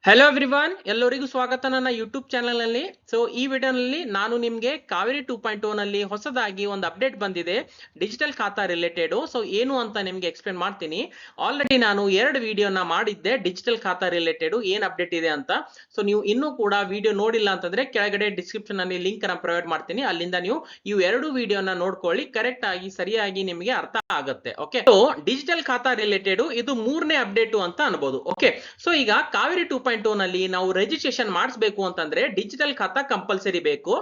Hello everyone, ಎಲ್ಲರಿಗೂ ಸ್ವಾಗತ ನನ್ನ ಯೂಟ್ಯೂಬ್ ಚಾನಲ್ ನಲ್ಲಿ. ಸೊ ಈ ವಿಡಿಯೋನಲ್ಲಿ ನಾನು ನಿಮಗೆ ಕಾವೇರಿ 2.0 ನಲ್ಲಿ ಹೊಸದಾಗಿ ಒಂದು ಅಪ್ಡೇಟ್ ಬಂದಿದೆ ಡಿಜಿಟಲ್ ಖಾತಾ ರಿಲೇಟೆಡ್. ಸೊ ಏನು ಅಂತ ನಿಮಗೆ ಎಕ್ಸ್ಪ್ಲೇನ್ ಮಾಡ್ತೀನಿ. ಆಲ್ರೆಡಿ ನಾನು 2 ವಿಡಿಯೋನ ಮಾಡಿದ್ದೆ ಡಿಜಿಟಲ್ ಖಾತಾ ರಿಲೇಟೆಡ್ ಏನ್ ಅಪ್ಡೇಟ್ ಇದೆ ಅಂತ. ಸೊ ನೀವು ಇನ್ನೂ ಕೂಡ ವಿಡಿಯೋ ನೋಡಿಲ್ಲ ಅಂತಂದ್ರೆ ಕೆಳಗಡೆ ಡಿಸ್ಕ್ರಿಪ್ಷನ್ ನಲ್ಲಿ ಲಿಂಕ್ ಅನ್ನ ಪ್ರೊವೈಡ್ ಮಾಡ್ತೀನಿ, ಅಲ್ಲಿಂದ ನೀವು ಈ 2 ವಿಡಿಯೋನ ನೋಡ್ಕೊಳ್ಳಿ. ಕರೆಕ್ಟ್ ಆಗಿ ಸರಿಯಾಗಿ ನಿಮಗೆ ಅರ್ಥ ಆಗುತ್ತೆ. ಓಕೆ, ಸೊ ಡಿಜಿಟಲ್ ಖಾತಾ ರಿಲೇಟೆಡ್ ಇದು 3ನೇ ಅಪ್ಡೇಟ್ ಅಂತ ಅನ್ಬೋದು. ಓಕೆ, ಸೊ ಈಗ ಕಾವೇರಿ 2.0 ನಲ್ಲಿ ನಾವು ರಿಜಿಸ್ಟ್ರೇಷನ್ ಮಾಡಿಸಬೇಕು ಅಂತಂದ್ರೆ ಡಿಜಿಟಲ್ ಖಾತಾ ಕಂಪಲ್ಸರಿ ಬೇಕು.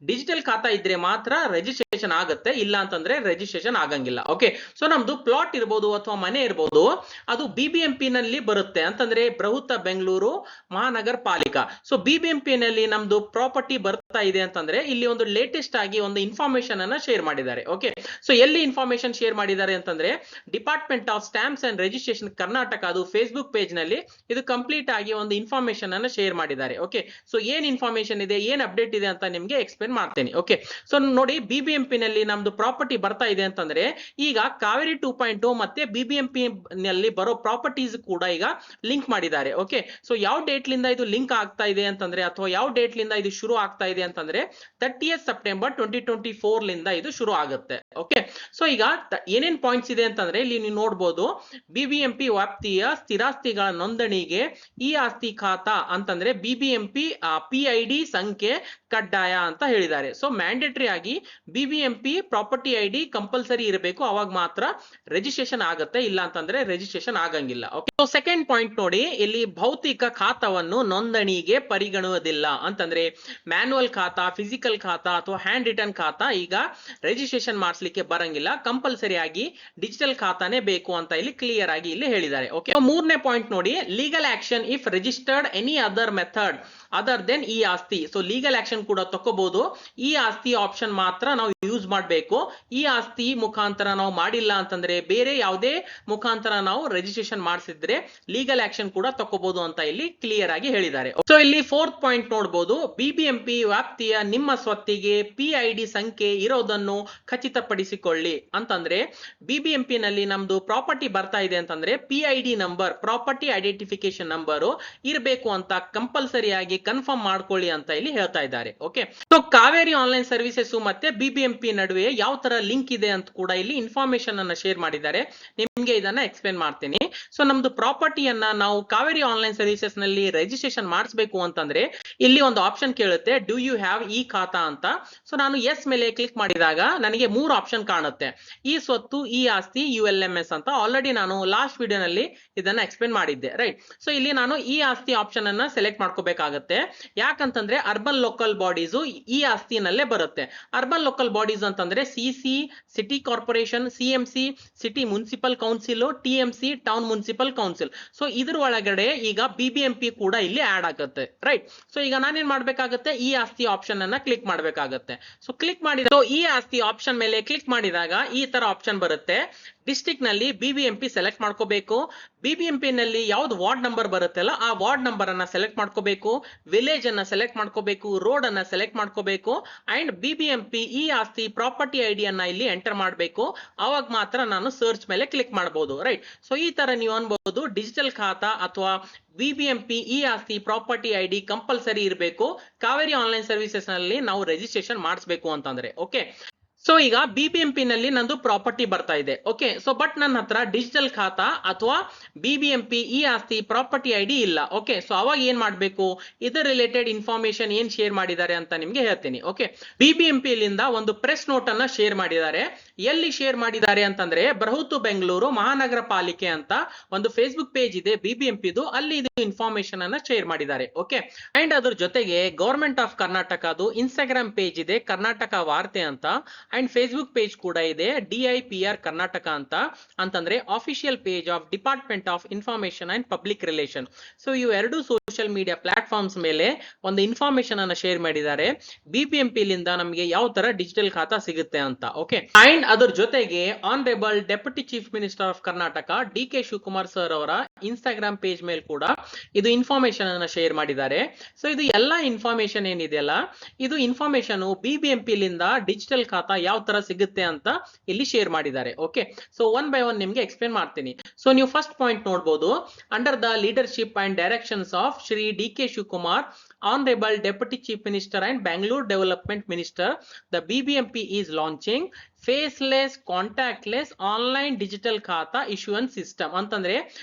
ಡಿಜಿಟಲ್ ಖಾತಾ ಇದ್ರೆ ಮಾತ್ರ ರಿಜಿಸ್ಟ್ರೇಷನ್ ಆಗುತ್ತೆ, ಇಲ್ಲ ಅಂತಂದ್ರೆ ರಿಜಿಸ್ಟ್ರೇಷನ್ ಆಗಂಗಿಲ್ಲ. ಓಕೆ, ಸೊ ನಮ್ದು ಪ್ಲಾಟ್ ಇರಬಹುದು ಅಥವಾ ಮನೆ ಇರಬಹುದು, ಅದು ಬಿಬಿಎಂಪಿ ನಲ್ಲಿ ಬರುತ್ತೆ ಅಂತಂದ್ರೆ ಬೃಹತ್ ಬೆಂಗಳೂರು ಮಹಾನಗರ ಪಾಲಿಕಾ. ಸೊ ಬಿಬಿಎಂಪಿ ನಲ್ಲಿ ನಮ್ದು ಪ್ರಾಪರ್ಟಿ ಬರ್ತಾ ಇದೆ ಅಂತಂದ್ರೆ ಇಲ್ಲಿ ಒಂದು ಲೇಟೆಸ್ಟ್ ಆಗಿ ಒಂದು ಇನ್ಫಾರ್ಮೇಶನ್ ಅನ್ನ ಶೇರ್ ಮಾಡಿದ್ದಾರೆ. ಓಕೆ, ಸೊ ಎಲ್ಲಿ ಇನ್ಫಾರ್ಮೇಶನ್ ಶೇರ್ ಮಾಡಿದ್ದಾರೆ ಅಂತಂದ್ರೆ department of stamps and registration Karnataka ಅದು ಫೇಸ್ಬುಕ್ ಪೇಜ್ ನಲ್ಲಿ ಇದು ಕಂಪ್ಲೀಟ್ ಆಗಿ ಒಂದು ಇನ್ಫಾರ್ಮೇಶನ್ ಅನ್ನು ಶೇರ್ ಮಾಡಿದ್ದಾರೆ. ಓಕೆ, ಸೊ ಏನ್ ಇನ್ಫಾರ್ಮೇಶನ್ ಇದೆ, ಏನ್ ಅಪ್ಡೇಟ್ ಇದೆ ಅಂತ ನಿಮಗೆ ಎಕ್ಸ್ಪ್ಲೇನ್ ಮಾಡ್ತೇನೆ. ಓಕೆ, ಸೊ ನೋಡಿ, ಬಿಬಿಎಂಪಿ ನಲ್ಲಿ ನಮ್ದು ಪ್ರಾಪರ್ಟಿ ಬರ್ತಾ ಇದೆ ಅಂತಂದ್ರೆ ಈಗ ಕಾವೇರಿ 2.0 ಮತ್ತೆ ಬಿಬಿಎಂಪಿ ನಲ್ಲಿ ಬರೋ ಪ್ರಾಪರ್ಟೀಸ್ ಕೂಡ ಈಗ ಲಿಂಕ್ ಮಾಡಿದ್ದಾರೆ. ಓಕೆ, ಸೊ ಯಾವ ಡೇಟ್ ಲಿಂದ ಇದು ಲಿಂಕ್ ಆಗ್ತಾ ಇದೆ ಅಂತಂದ್ರೆ ಅಥವಾ ಯಾವ ಡೇಟ್ ಲಿಂದ ಇದು ಶುರು ಆಗ್ತಾ ಇದೆ ಅಂತಂದ್ರೆ 30th ಸೆಪ್ಟೆಂಬರ್ 2024 ಲಿಂದ ಇದು ಶುರು ಆಗುತ್ತೆ. ಓಕೆ, ಸೊ ಈಗ ಏನೇನ್ ಪಾಯಿಂಟ್ಸ್ ಇದೆ ಅಂತಂದ್ರೆ ಇಲ್ಲಿ ನೀವು ನೋಡಬಹುದು. ಬಿಬಿಎಂಪಿ ವ್ಯಾಪ್ತಿಯ ಸ್ಥಿರಾಸ್ತಿಗಳ ನೋಂದಣಿಗೆ ಈ ಆಸ್ತಿ ಖಾತಾ ಅಂತಂದ್ರೆ ಬಿಬಿಎಂಪಿ PID ಸಂಖ್ಯೆ ಕಡ್ಡಾಯ ಅಂತ ಹೇಳಿದ್ದಾರೆ. ಸೊ ಮ್ಯಾಂಡೇಟರಿ ಆಗಿ ಬಿಬಿಎಂಪಿ ಪ್ರಾಪರ್ಟಿ ID ಕಂಪಲ್ಸರಿ ಇರಬೇಕು, ಅವಾಗ ಮಾತ್ರ ರಿಜಿಸ್ಟ್ರೇಷನ್ ಆಗುತ್ತೆ, ಇಲ್ಲ ಅಂತಂದ್ರೆ ರಿಜಿಸ್ಟ್ರೇಷನ್ ಆಗಂಗಿಲ್ಲ. ಓಕೆ, ಸೊ ಸೆಕೆಂಡ್ ಪಾಯಿಂಟ್ ನೋಡಿ, ಇಲ್ಲಿ ಭೌತಿಕ ಖಾತಾವನ್ನು ನೋಂದಣಿಗೆ ಪರಿಗಣುವುದಿಲ್ಲ ಅಂತಂದ್ರೆ ಮ್ಯಾನುವಲ್ ಖಾತಾ, ಫಿಸಿಕಲ್ ಖಾತಾ ಅಥವಾ ಹ್ಯಾಂಡ್ ರಿಟರ್ನ್ ಖಾತಾ ಈಗ ರಿಜಿಸ್ಟ್ರೇಷನ್ ಮಾಡಿಸ್ಲಿಕ್ಕೆ ಬರಂಗಿಲ್ಲ, ಕಂಪಲ್ಸರಿ ಆಗಿ ಡಿಜಿಟಲ್ ಖಾತಾನೇ ಬೇಕು ಅಂತ ಇಲ್ಲಿ ಕ್ಲಿಯರ್ ಆಗಿ ಇಲ್ಲಿ ಹೇಳಿದ್ದಾರೆ. ಓಕೆ, ಮೂರನೇ ಪಾಯಿಂಟ್ ನೋಡಿ, legal action if registered any other method other then ಈ ಆಸ್ತಿ. ಸೊ ಲೀಗಲ್ ಆಕ್ಷನ್ ಕೂಡ ತಗೋಬಹುದು, ಈ ಆಸ್ತಿ ಆಪ್ಷನ್ ಮಾತ್ರ ನಾವು ಯೂಸ್ ಮಾಡಬೇಕು. ಈ ಆಸ್ತಿ ಮುಖಾಂತರ ನಾವು ಮಾಡಿಲ್ಲ ಅಂತಂದ್ರೆ ಬೇರೆ ಯಾವುದೇ ಮುಖಾಂತರ ನಾವು ರಿಜಿಸ್ಟ್ರೇಷನ್ ಮಾಡಿಸಿದ್ರೆ ಲೀಗಲ್ ಆಕ್ಷನ್ ಕೂಡ ತಗೋಬಹುದು ಅಂತ ಇಲ್ಲಿ ಕ್ಲಿಯರ್ ಆಗಿ ಹೇಳಿದ್ದಾರೆ. ಸೊ ಇಲ್ಲಿ ಫೋರ್ತ್ ಪಾಯಿಂಟ್ ನೋಡಬಹುದು, ಬಿಬಿಎಂಪಿ ವ್ಯಾಪ್ತಿಯ ನಿಮ್ಮ ಸ್ವತ್ತಿಗೆ PID ಸಂಖ್ಯೆ ಇರೋದನ್ನು ಖಚಿತಪಡಿಸಿಕೊಳ್ಳಿ ಅಂತಂದ್ರೆ ಬಿಬಿಎಂಪಿ ನಲ್ಲಿ ನಮ್ದು ಪ್ರಾಪರ್ಟಿ ಬರ್ತಾ ಇದೆ ಅಂತಂದ್ರೆ PID number, property identification number ಇರಬೇಕು ಅಂತ ಕಂಪಲ್ಸರಿ ಆಗಿ ಕನ್ಫರ್ಮ್ ಮಾಡ್ಕೊಳ್ಳಿ ಅಂತ ಇಲ್ಲಿ ಹೇಳ್ತಾ ಇದ್ದಾರೆ. Okay, so Kaveri online services ಮತ್ತೆ ಬಿಬಿಎಂಪಿ ನಡುವೆ ಯಾವ ತರ ಲಿಂಕ್ ಇದೆ ಅಂತ ಕೂಡ ಇಲ್ಲಿ ಇನ್ಫಾರ್ಮೇಶನ್ ಅನ್ನ ಶೇರ್ ಮಾಡಿದ್ದಾರೆ. ನಿಮ್ಗೆ ಇದನ್ನ ಎಕ್ಸ್ಪ್ಲೇನ್ ಮಾಡ್ತೀನಿ. ಸೊ ನಮ್ದು ಪ್ರಾಪರ್ಟಿಯನ್ನ ನಾವು ಕಾವೇರಿ ಆನ್ಲೈನ್ ಸರ್ವಿಸಸ್ ನಲ್ಲಿ ರಿಜಿಸ್ಟ್ರೇಷನ್ ಮಾಡಿಸಬೇಕು ಅಂತಂದ್ರೆ ಇಲ್ಲಿ ಒಂದು ಆಪ್ಷನ್ ಕೇಳುತ್ತೆ, ಡು ಯು ಹ್ಯಾವ್ ಈ ಖಾತಾ ಅಂತ. ಸೊ ನಾನು ಎಸ್ ಮೇಲೆ ಕ್ಲಿಕ್ ಮಾಡಿದಾಗ ನನಗೆ 3 ಆಪ್ಷನ್ ಕಾಣುತ್ತೆ, ಈ ಸ್ವತ್ತು, ಈ ಆಸ್ತಿ, ULMS ಅಂತ. ಆಲ್ರೆಡಿ ನಾನು ಲಾಸ್ಟ್ ವಿಡಿಯೋನಲ್ಲಿ ಇದನ್ನ ಎಕ್ಸ್ಪ್ಲೇನ್ ಮಾಡಿದ್ದೆ, ರೈಟ್. ಸೊ ಇಲ್ಲಿ ನಾನು ಈ ಆಸ್ತಿ ಆಪ್ಷನ್ ಅನ್ನ ಸೆಲೆಕ್ಟ್ ಮಾಡ್ಕೋಬೇಕಾಗುತ್ತೆ. ಯಾಕಂತಂದ್ರೆ ಅರ್ಬನ್ ಲೋಕಲ್ ಬಾಡೀಸ್ ಈ ಆಸ್ತಿನಲ್ಲೇ ಬರುತ್ತೆ. ಅರ್ಬನ್ ಲೋಕಲ್ ಬಾಡೀಸ್ ಅಂತಂದ್ರೆ CC city corporation, CMC city municipal council, TMC town municipal council. So ಇದ್ರ ಒಳಗಡೆ ಈಗ ಬಿಬಿಎಂಪಿ ಕೂಡ ಇಲ್ಲಿ ಆಡ್ ಆಗುತ್ತೆ, ರೈಟ್. ಸೊ ಈಗ ನಾನೇನ್ ಮಾಡ್ಬೇಕಾಗುತ್ತೆ, ಈ ಆಸ್ತಿ ಆಪ್ಷನ್ ಅನ್ನ ಕ್ಲಿಕ್ ಮಾಡ್ಬೇಕಾಗತ್ತೆ. ಸೊ ಕ್ಲಿಕ್ ಮಾಡಿದ ಈ ಆಸ್ತಿ ಆಪ್ಷನ್ ಮೇಲೆ ಕ್ಲಿಕ್ ಮಾಡಿದಾಗ ಈ ತರ ಆಪ್ಷನ್ ಬರುತ್ತೆ. ಡಿಸ್ಟ್ರಿಕ್ಟ್ ನಲ್ಲಿ ಬಿಬಿಎಂಪಿ ಸೆಲೆಕ್ಟ್ ಮಾಡ್ಕೋಬೇಕು. ಬಿಬಿಎಂಪಿ ನಲ್ಲಿ ಯಾವ್ದು ವಾರ್ಡ್ ನಂಬರ್ ಬರುತ್ತಲ್ಲ ಆ ವಾರ್ಡ್ ನಂಬರ್ ಅನ್ನ ಸೆಲೆಕ್ಟ್ ಮಾಡ್ಕೋಬೇಕು, ವಿಲೇಜ್ ಅನ್ನ ಸೆಲೆಕ್ಟ್ ಮಾಡ್ಕೋಬೇಕು, ರೋಡ್ ಅನ್ನ ಸೆಲೆಕ್ಟ್ ಮಾಡ್ಕೋಬೇಕು, ಅಂಡ್ ಬಿಬಿಎಂಪಿ ಈ ಆಸ್ತಿ ಪ್ರಾಪರ್ಟಿ ID ಅನ್ನ ಇಲ್ಲಿ ಎಂಟರ್ ಮಾಡಬೇಕು. ಅವಾಗ ಮಾತ್ರ ನಾನು ಸರ್ಚ್ ಮೇಲೆ ಕ್ಲಿಕ್ ಮಾಡಬಹುದು, ರೈಟ್. ಸೊ ಈ ತರ ನೀವು ಅನ್ಬಹುದು ಡಿಜಿಟಲ್ ಖಾತಾ ಅಥವಾ ಬಿಬಿಎಂಪಿ ಈ ಆಸ್ತಿ ಪ್ರಾಪರ್ಟಿ ID ಕಂಪಲ್ಸರಿ ಇರಬೇಕು ಕಾವೇರಿ ಆನ್ಲೈನ್ ಸರ್ವಿಸಸ್ ನಲ್ಲಿ ನಾವು ರಿಜಿಸ್ಟ್ರೇಷನ್ ಮಾಡಿಸಬೇಕು ಅಂತಂದ್ರೆ. ಓಕೆ, ಸೊ ಈಗ ಬಿಬಿಎಂಪಿ ನಲ್ಲಿ ನಂದು ಪ್ರಾಪರ್ಟಿ ಬರ್ತಾ ಇದೆ. ಓಕೆ, ಸೊ ಬಟ್ ನನ್ನ ಹತ್ರ ಡಿಜಿಟಲ್ ಖಾತಾ ಅಥವಾ ಬಿಬಿಎಂಪಿ ಈ ಆಸ್ತಿ ಪ್ರಾಪರ್ಟಿ ID ಇಲ್ಲ. ಓಕೆ, ಸೊ ಅವಾಗ ಏನ್ ಮಾಡ್ಬೇಕು, ಇದರ ರಿಲೇಟೆಡ್ ಇನ್ಫಾರ್ಮೇಶನ್ ಏನ್ ಶೇರ್ ಮಾಡಿದ್ದಾರೆ ಅಂತ ನಿಮ್ಗೆ ಹೇಳ್ತೀನಿ. ಓಕೆ, ಬಿಬಿಎಂಪಿ ಲಿಂದ ಒಂದು ಪ್ರೆಸ್ ನೋಟ್ ಅನ್ನ ಶೇರ್ ಮಾಡಿದ್ದಾರೆ. ಎಲ್ಲಿ ಶೇರ್ ಮಾಡಿದ್ದಾರೆ ಅಂತಂದ್ರೆ ಬೃಹತ್ ಬೆಂಗಳೂರು ಮಹಾನಗರ ಪಾಲಿಕೆ ಅಂತ ಒಂದು ಫೇಸ್ಬುಕ್ ಪೇಜ್ ಇದೆ ಬಿಬಿಎಂಪಿದು, ಅಲ್ಲಿ ಇದು ಇನ್ಫಾರ್ಮೇಶನ್ ಅನ್ನ ಶೇರ್ ಮಾಡಿದ್ದಾರೆ. ಓಕೆ, ಅಂಡ್ ಅದ್ರ ಜೊತೆಗೆ ಗವರ್ಮೆಂಟ್ ಆಫ್ ಕರ್ನಾಟಕದು ಇನ್ಸ್ಟಾಗ್ರಾಮ್ ಪೇಜ್ ಇದೆ ಕರ್ನಾಟಕ ವಾರ್ತೆ ಅಂತ, ಅಂಡ್ ಫೇಸ್ಬುಕ್ ಪೇಜ್ ಕೂಡ ಇದೆ DIPR ಕರ್ನಾಟಕ ಅಂತ, ಅಂತಂದ್ರೆ official page of department of information and public relation. So ಇವು ಎರಡು ಸೋಷಿಯಲ್ ಮೀಡಿಯಾ ಪ್ಲಾಟ್ಫಾರ್ಮ್ಸ್ ಮೇಲೆ ಒಂದು ಇನ್ಫಾರ್ಮೇಶನ್ ಅನ್ನ ಶೇರ್ ಮಾಡಿದ್ದಾರೆ ಬಿಬಿಎಂಪಿ ಲಿಂದ ನಮಗೆ ಯಾವ ತರ ಡಿಜಿಟಲ್ ಖಾತಾ ಸಿಗುತ್ತೆ ಅಂತ. ಓಕೆ, ಅಂಡ್ ಅದ್ರ ಜೊತೆಗೆ honourable deputy chief minister of Karnataka DK Shivakumar sir ಅವರ ಇನ್ಸ್ಟಾಗ್ರಾಮ್ ಪೇಜ್ ಮೇಲೆ ಕೂಡ ಇದು ಇನ್ಫಾರ್ಮೇಶನ್ ಅನ್ನ ಶೇರ್ ಮಾಡಿದ್ದಾರೆ. ಸೊ ಇದು ಎಲ್ಲ ಇನ್ಫಾರ್ಮೇಶನ್ ಏನಿದೆಯಲ್ಲ ಇದು ಇನ್ಫಾರ್ಮೇಶನ್ ಬಿಬಿಎಂಪಿ ಲಿಂದ ಡಿಜಿಟಲ್ ಖಾತಾ ಯಾವ ತರ ಸಿಗುತ್ತೆ ಅಂತ ಇಲ್ಲಿ ಶೇರ್ ಮಾಡಿದ್ದಾರೆ. Okay, so one by one ನಿಮ್ಗೆ ಎಕ್ಸ್ಪ್ಲೇನ್ ಮಾಡ್ತೀನಿ. ಸೊ ನೀವು ಫಸ್ಟ್ ಪಾಯಿಂಟ್ ನೋಡಬಹುದು, under the leadership and directions of Shri DK. Shivakumar, Honorable Deputy Chief Minister and Bangalore Development Minister, the BBMP is launching faceless contactless online digital ಖಾತಾ issuance system ಅಂತಂದ್ರೆ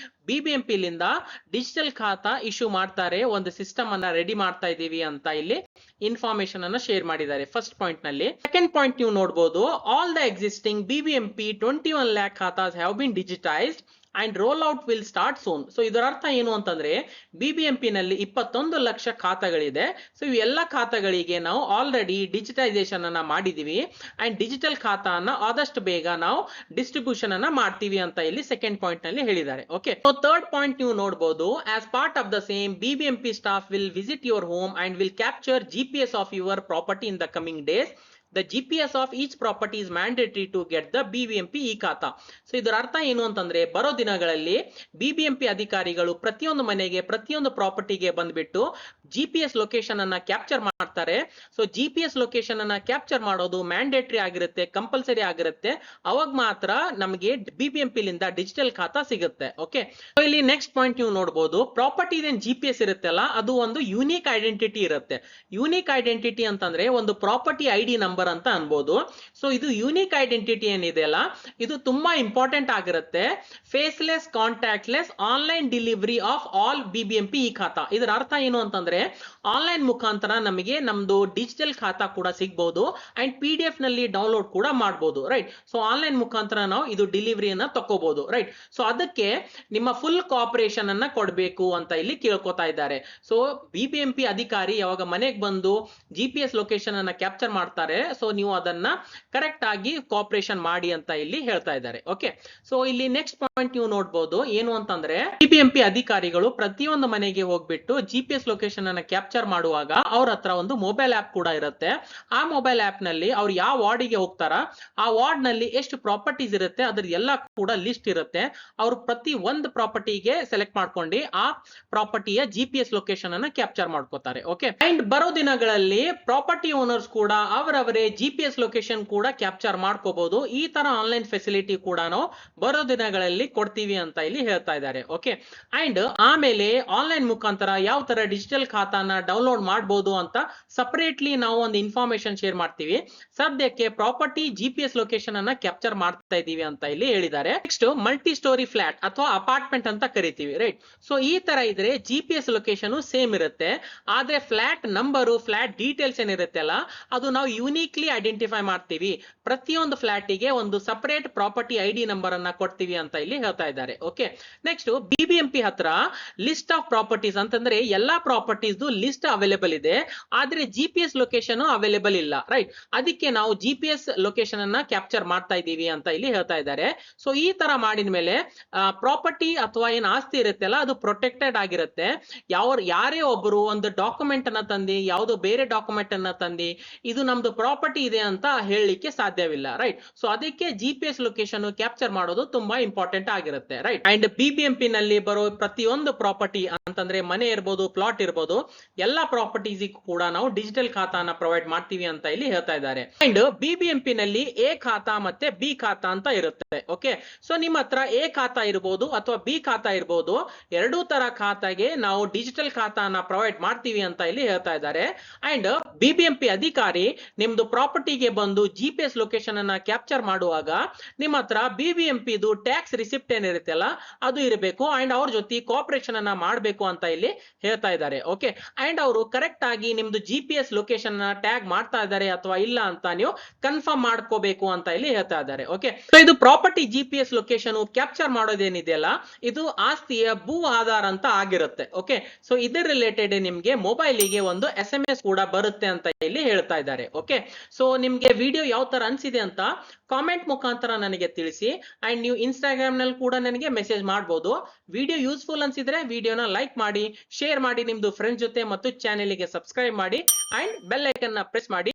BBMP ಲಿಂದ digital ಖಾತಾ issue ಮಾಡ್ತಾರೆ, ಒಂದು system ಅನ್ನ ready ಮಾಡ್ತಾ ಇದೀವಿ ಅಂತ ಇಲ್ಲಿ ಇನ್ಫಾರ್ಮೇಶನ್ ಅನ್ನ ಶೇರ್ ಮಾಡಿದ್ದಾರೆ ಫಸ್ಟ್ ಪಾಯಿಂಟ್ ನಲ್ಲಿ. ಸೆಕೆಂಡ್ ಪಾಯಿಂಟ್ ನೀವು ನೋಡಬಹುದು, all the existing BBMP 21 lakh khatas have been digitised and roll out will start soon. So ಇದರ ಅರ್ಥ ಏನು ಅಂತಂದ್ರೆ BBMP ನಲ್ಲಿ 21 ಲಕ್ಷ ಖಾತಾಗಳಿದೆ. ಸೊ ಇವೆಲ್ಲ ಖಾತಾಗಳಿಗೆ ನಾವು ಆಲ್ರೆಡಿ ಡಿಜಿಟೈಸೇಷನ್ ಅನ್ನ ಮಾಡಿದೀವಿ ಅಂಡ್ ಡಿಜಿಟಲ್ ಖಾತಾನ ಆದಷ್ಟು ಬೇಗ ನಾವು ಡಿಸ್ಟ್ರಿಬ್ಯೂಷನ್ ಅನ್ನ ಮಾಡ್ತೀವಿ ಅಂತ ಇಲ್ಲಿ ಸೆಕೆಂಡ್ ಪಾಯಿಂಟ್ ನಲ್ಲಿ ಹೇಳಿದ್ದಾರೆ. ಓಕೆ, ಸೊ ಥರ್ಡ್ ಪಾಯಿಂಟ್ ನೀವು ನೋಡಬಹುದು, as part of the same BBMP staff will visit your home and will capture GPS of your property in the coming days. The GPS of each property is mandatory to get the BBMP e-ಖಾತಾ. So ಇದರ ಅರ್ಥ ಏನು ಅಂತಂದ್ರೆ ಬರೋ ದಿನಗಳಲ್ಲಿ BBMP ಅಧಿಕಾರಿಗಳು ಪ್ರತಿಯೊಂದು ಮನೆಗೆ ಪ್ರತಿಯೊಂದು ಪ್ರಾಪರ್ಟಿಗೆ ಬಂದ್ಬಿಟ್ಟು GPS ಲೊಕೇಶನ್ ಅನ್ನ ಕ್ಯಾಪ್ಚರ್ ಮಾಡ್ತಾರೆ. ಸೊ GPS ಲೊಕೇಶನ್ ಅನ್ನ ಕ್ಯಾಪ್ಚರ್ ಮಾಡೋದು ಮ್ಯಾಂಡೇಟರಿ ಆಗಿರುತ್ತೆ, ಕಂಪಲ್ಸರಿ ಆಗಿರುತ್ತೆ. ಅವಾಗ ಮಾತ್ರ ನಮಗೆ BBMP ಲಿಂದ ಡಿಜಿಟಲ್ ಖಾತಾ ಸಿಗುತ್ತೆ. ಓಕೆ, ಸೊ ಇಲ್ಲಿ ನೆಕ್ಸ್ಟ್ ಪಾಯಿಂಟ್ ನೀವು ನೋಡಬಹುದು, ಪ್ರಾಪರ್ಟಿ ಏನ್ GPS ಇರುತ್ತಲ್ಲ ಅದು ಒಂದು ಯೂನಿಕ್ ಐಡೆಂಟಿಟಿ ಇರುತ್ತೆ. ಯೂನಿಕ್ ಐಡೆಂಟಿಟಿ ಅಂತಂದ್ರೆ ಒಂದು ಪ್ರಾಪರ್ಟಿ ID ನಂಬರ್ ಅಂತ ಅನ್ಬೋದು. ಸೊ ಇದು ಯೂನಿಕ್ ಐಡೆಂಟಿಟಿ ಏನಿದೆ ಅಲ್ಲ, ಇದು ತುಂಬಾ ಇಂಪಾರ್ಟೆಂಟ್ ಆಗಿರುತ್ತೆ. Faceless contactless online delivery of all BBMP ಈ ಖಾತಾ. ಇದರ ಅರ್ಥ ಏನು ಅಂತಂದ್ರೆ ಆನ್ಲೈನ್ ಮುಖಾಂತರ ನಮಗೆ ನಮ್ದು ಡಿಜಿಟಲ್ ಖಾತಾ ಕೂಡ ಸಿಗಬಹುದು ಅಂಡ್ PDF ನಲ್ಲಿ ಡೌನ್ಲೋಡ್ ಕೂಡ ಮಾಡಬಹುದು. ರೈಟ್, ಸೊ ಆನ್ಲೈನ್ ಮುಖಾಂತರ ನಾವು ಇದು ಡೆಲಿವರಿಯನ್ನ ತಕೋಬಹುದು. ರೈಟ್, ಸೊ ಅದಕ್ಕೆ ನಿಮ್ಮ ಫುಲ್ ಕೋಆಪರೇಷನ್ ಅನ್ನ ಕೊಡಬೇಕು ಅಂತ ಇಲ್ಲಿ ಕೇಳ್ಕೊತಾ ಇದ್ದಾರೆ. ಸೊ BBMP ಅಧಿಕಾರಿ ಯಾವಾಗ ಮನೆಗೆ ಬಂದು GPS ಲೊಕೇಶನ್ ಅನ್ನ ಕ್ಯಾಪ್ಚರ್ ಮಾಡ್ತಾರೆ, ಸೊ ನೀವು ಅದನ್ನ ಕರೆಕ್ಟ್ ಆಗಿ ಕೋಆಪರೇಷನ್ ಮಾಡಿ ಅಂತ ಇಲ್ಲಿ ಹೇಳ್ತಾ ಇದ್ದಾರೆ. ಓಕೆ, ಸೊ ಇಲ್ಲಿ ನೆಕ್ಸ್ಟ್ ಪಾಯಿಂಟ್ ನೀವು ನೋಡಬಹುದು, ಏನು ಅಂತಂದ್ರೆ BBMP ಅಧಿಕಾರಿಗಳು ಪ್ರತಿಯೊಂದು ಮನೆಗೆ ಹೋಗ್ಬಿಟ್ಟು GPS ಲೊಕೇಶನ್ ಅನ್ನ ಕ್ಯಾಪ್ಚರ್ ಮಾಡುವಾಗ ಅವ್ರ ಹತ್ರ ಒಂದು ಮೊಬೈಲ್ ಆಪ್ ಕೂಡ ಇರುತ್ತೆ. ಆ ಮೊಬೈಲ್ ಆಪ್ ನಲ್ಲಿ ಅವ್ರು ಯಾವ ವಾರ್ಡಿಗೆ ಹೋಗ್ತಾರ, ಆ ವಾರ್ಡ್ ನಲ್ಲಿ ಎಷ್ಟು ಪ್ರಾಪರ್ಟೀಸ್ ಇರುತ್ತೆ ಅದ್ರ ಎಲ್ಲ ಕೂಡ ಲಿಸ್ಟ್ ಇರುತ್ತೆ. ಅವರು ಪ್ರತಿ ಒಂದು ಪ್ರಾಪರ್ಟಿಗೆ ಸೆಲೆಕ್ಟ್ ಮಾಡ್ಕೊಂಡು ಆ ಪ್ರಾಪರ್ಟಿಯ GPS ಲೊಕೇಶನ್ ಅನ್ನ ಕ್ಯಾಪ್ಚರ್ ಮಾಡ್ಕೋತಾರೆ. ಓಕೆ, ಅಂಡ್ ಬರೋ ದಿನಗಳಲ್ಲಿ ಪ್ರಾಪರ್ಟಿ ಓನರ್ಸ್ ಕೂಡ ಅವರವರೇ GPS ಲೊಕೇಶನ್ ಕೂಡ ಕ್ಯಾಪ್ಚರ್ ಮಾಡ್ಕೋಬಹುದು. ಈ ತರ ಆನ್ಲೈನ್ ಫೆಸಿಲಿಟಿ ಕೂಡ ನಾವು ಬರೋ ದಿನಗಳಲ್ಲಿ ಕೊಡ್ತೀವಿ ಅಂತ ಇಲ್ಲಿ ಹೇಳ್ತಾ ಇದ್ದಾರೆ. ಓಕೆ, ಅಂಡ್ ಆಮೇಲೆ ಆನ್ಲೈನ್ ಮುಖಾಂತರ ಯಾವ ತರ ಡಿಜಿಟಲ್ ಖಾತಾನ ಡೌನ್ಲೋಡ್ ಮಾಡಬಹುದು ಅಂತ ಸಪರೇಟ್ಲಿ ನಾವು ಒಂದು ಇನ್ಫಾರ್ಮೇಶನ್ ಶೇರ್ ಮಾಡ್ತೀವಿ. ಸದ್ಯಕ್ಕೆ ಪ್ರಾಪರ್ಟಿ GPS ಲೊಕೇಶನ್ ಅನ್ನ ಕ್ಯಾಪ್ಚರ್ ಮಾಡ್ತಾ ಇದೀವಿ ಅಂತ ಇಲ್ಲಿ ಹೇಳಿದ್ದಾರೆ. ನೆಕ್ಸ್ಟ್ ಮಲ್ಟಿ ಸ್ಟೋರಿ ಫ್ಲಾಟ್ ಅಥವಾ ಅಪಾರ್ಟ್ಮೆಂಟ್ ಅಂತ ಕರಿತೀವಿ. ರೈಟ್, ಸೊ ಈ ತರ ಇದ್ರೆ GPS ಲೊಕೇಶನ್ ಸೇಮ್ ಇರುತ್ತೆ, ಆದ್ರೆ ಫ್ಲಾಟ್ ನಂಬರು ಫ್ಲಾಟ್ ಡೀಟೇಲ್ಸ್ ಏನಿರುತ್ತೆ ಅಲ್ಲ ಅದು ನಾವು ಯೂನಿಕ್ಲಿ ಐಡೆಂಟಿಫೈ ಮಾಡ್ತೀವಿ. ಪ್ರತಿಯೊಂದು ಫ್ಲಾಟಿಗೆ ಒಂದು ಸಪರೇಟ್ ಪ್ರಾಪರ್ಟಿ ID ನಂಬರ್ ಅನ್ನ ಕೊಡ್ತೀವಿ ಅಂತ ಇಲ್ಲಿ ಹೇಳ್ತಾ ಇದ್ದಾರೆ. ಓಕೆ, ನೆಕ್ಸ್ಟ್ BBMP ಹತ್ರ ಲಿಸ್ಟ್ ಆಫ್ ಪ್ರಾಪರ್ಟೀಸ್ ಅಂತಂದ್ರೆ ಎಲ್ಲಾ ಪ್ರಾಪರ್ಟೀಸ್ ಲಿಸ್ಟ್ ಅವೈಲೇಬಲ್ ಇದೆ, ಆದ್ರೆ GPS ಲೊಕೇಶನ್ ಅವೈಲೇಬಲ್ ಇಲ್ಲ. ರೈಟ್, ಅದಕ್ಕೆ ನಾವು GPS ಲೊಕೇಶನ್ ಅನ್ನ ಕ್ಯಾಪ್ಚರ್ ಮಾಡ್ತಾ ಇದೀವಿ ಅಂತ ಇಲ್ಲಿ ಹೇಳ್ತಾ ಇದ್ದಾರೆ. ಸೊ ಈ ತರ ಮಾಡಿದ ಮೇಲೆ ಪ್ರಾಪರ್ಟಿ ಅಥವಾ ಏನ್ ಆಸ್ತಿ ಇರುತ್ತೆ ಅಲ್ಲ ಅದು ಪ್ರೊಟೆಕ್ಟೆಡ್ ಆಗಿರುತ್ತೆ. ಯಾರೇ ಒಬ್ಬರು ಒಂದು ಡಾಕ್ಯುಮೆಂಟ್ ಅನ್ನ ತಂದಿ ಯಾವುದೋ ಬೇರೆ ಡಾಕ್ಯುಮೆಂಟ್ ಅನ್ನ ತಂದಿ ಇದು ನಮ್ದು ಪ್ರಾಪರ್ಟಿ ಇದೆ ಅಂತ ಹೇಳಲಿಕ್ಕೆ ಸಾಧ್ಯವಿಲ್ಲ. ರೈಟ್, ಸೊ ಅದಕ್ಕೆ GPS ಲೊಕೇಶನ್ ಕ್ಯಾಪ್ಚರ್ ಮಾಡೋದು ತುಂಬಾ ಇಂಪಾರ್ಟೆಂಟ್ ಆಗಿರುತ್ತೆ. ರೈಟ್, ಅಂಡ್ BBMP ನಲ್ಲಿ ಬರೋ ಪ್ರತಿಯೊಂದು ಪ್ರಾಪರ್ಟಿ ಅಂತಂದ್ರೆ ಮನೆ ಇರ್ಬೋದು, ಪ್ಲಾಟ್ ಇರ್ಬೋದು, ಎಲ್ಲಾ ಪ್ರಾಪರ್ಟೀಸ್ ಕೂಡ ನಾವು ಡಿಜಿಟಲ್ ಖಾತಾನ ಪ್ರೊವೈಡ್ ಮಾಡ್ತೀವಿ ಅಂತ ಇಲ್ಲಿ ಹೇಳ್ತಾ ಇದ್ದಾರೆ. ಅಂಡ್ BBMP ನಲ್ಲಿ A ಖಾತಾ ಮತ್ತೆ B ಖಾತಾ ಅಂತ ಇರುತ್ತೆ. ಓಕೆ, ಸೊ ನಿಮ್ಮ ಹತ್ರ A ಖಾತಾ ಇರಬಹುದು ಅಥವಾ B ಖಾತಾ ಇರಬಹುದು, ಎರಡೂ ತರ ಖಾತಾಗೆ ನಾವು ಡಿಜಿಟಲ್ ಖಾತಾನ ಪ್ರೊವೈಡ್ ಮಾಡ್ತೀವಿ ಅಂತ ಇಲ್ಲಿ ಹೇಳ್ತಾ ಇದ್ದಾರೆ. ಅಂಡ್ BBMP ಅಧಿಕಾರಿ ನಿಮ್ದು ಪ್ರಾಪರ್ಟಿಗೆ ಬಂದು GPS ಲೊಕೇಶನ್ ಅನ್ನ ಕ್ಯಾಪ್ಚರ್ ಮಾಡುವಾಗ ನಿಮ್ಮ ಹತ್ರ BBMP ಟ್ಯಾಕ್ಸ್ ರಿಸಿಪ್ಟ್ ಏನಿರುತ್ತೆ ಅಲ್ಲ ಅದು ಇರಬೇಕು ಅಂಡ್ ಅವ್ರ ಜೊತೆ ಕೋಆಪರೇಷನ್ ಅನ್ನ ಮಾಡಬೇಕು ಅಂತ ಇಲ್ಲಿ ಹೇಳ್ತಾ ಇದ್ದಾರೆ. ಓಕೆ, ಅಂಡ್ ಅವರು ಕರೆಕ್ಟ್ ಆಗಿ ನಿಮ್ದು GPS ಲೊಕೇಶನ್ ಟ್ಯಾಗ್ ಮಾಡ್ತಾ ಇದ್ದಾರೆ ಅಥವಾ ಇಲ್ಲ ಅಂತ ನೀವು ಕನ್ಫರ್ಮ್ ಮಾಡ್ಕೋಬೇಕು ಅಂತ ಇಲ್ಲಿ ಹೇಳ್ತಾ ಇದ್ದಾರೆ. ಓಕೆ, ಸೊ ಇದು ಪ್ರಾಪರ್ಟಿ GPS ಲೊಕೇಶನ್ ಕ್ಯಾಪ್ಚರ್ ಮಾಡೋದೇನಿದೆಯಲ್ಲ ಇದು ಆಸ್ತಿಯ ಭೂ ಆಧಾರ ಅಂತ ಆಗಿರುತ್ತೆ. ಓಕೆ, ಸೊ ಇದರ ರಿಲೇಟೆಡ್ ನಿಮ್ಗೆ ಮೊಬೈಲಿಗೆ ಒಂದು SMS ಕೂಡ ಬರುತ್ತೆ ಅಂತ ಇಲ್ಲಿ ಹೇಳ್ತಾ ಇದ್ದಾರೆ. ಓಕೆ, ಸೊ ನಿಮ್ಗೆ ವಿಡಿಯೋ ಯಾವ ತರ ಅನ್ಸಿದೆ ಅಂತ ಕಾಮೆಂಟ್ ಮುಖಾಂತರ ನನಗೆ ತಿಳಿಸಿ ಅಂಡ್ ನೀವು ಇನ್ಸ್ಟಾಗ್ರಾಮ್ ನಲ್ಲಿ ಕೂಡ ನನಗೆ ಮೆಸೇಜ್ ಮಾಡಬಹುದು. ವಿಡಿಯೋ ಯೂಸ್ಫುಲ್ ಅನ್ಸಿದ್ರೆ ವಿಡಿಯೋನ ಲೈಕ್ ಮಾಡಿ, ಶೇರ್ ಮಾಡಿ, ನಿಮ್ದು ಫ್ರೆಂಡ್ಸ್ ಜೊತೆ ಮತ್ತು ಚಾನೆಲ್ಗೆ ಸಬ್ಸ್ಕ್ರೈಬ್ ಮಾಡಿ ಅಂಡ್ ಬೆಲ್ ಐಕನ್ ನ ಪ್ರೆಸ್ ಮಾಡಿ.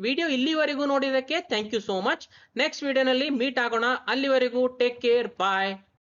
ವಿಡಿಯೋ ಇಲ್ಲಿವರೆಗೂ ನೋಡಿದಕ್ಕೆ thank you so much. Next ವಿಡಿಯೋನಲ್ಲಿ ಮೀಟ್ ಆಗೋಣ. ಅಲ್ಲಿವರೆಗೂ ಟೇಕ್ ಕೇರ್, ಬಾಯ್.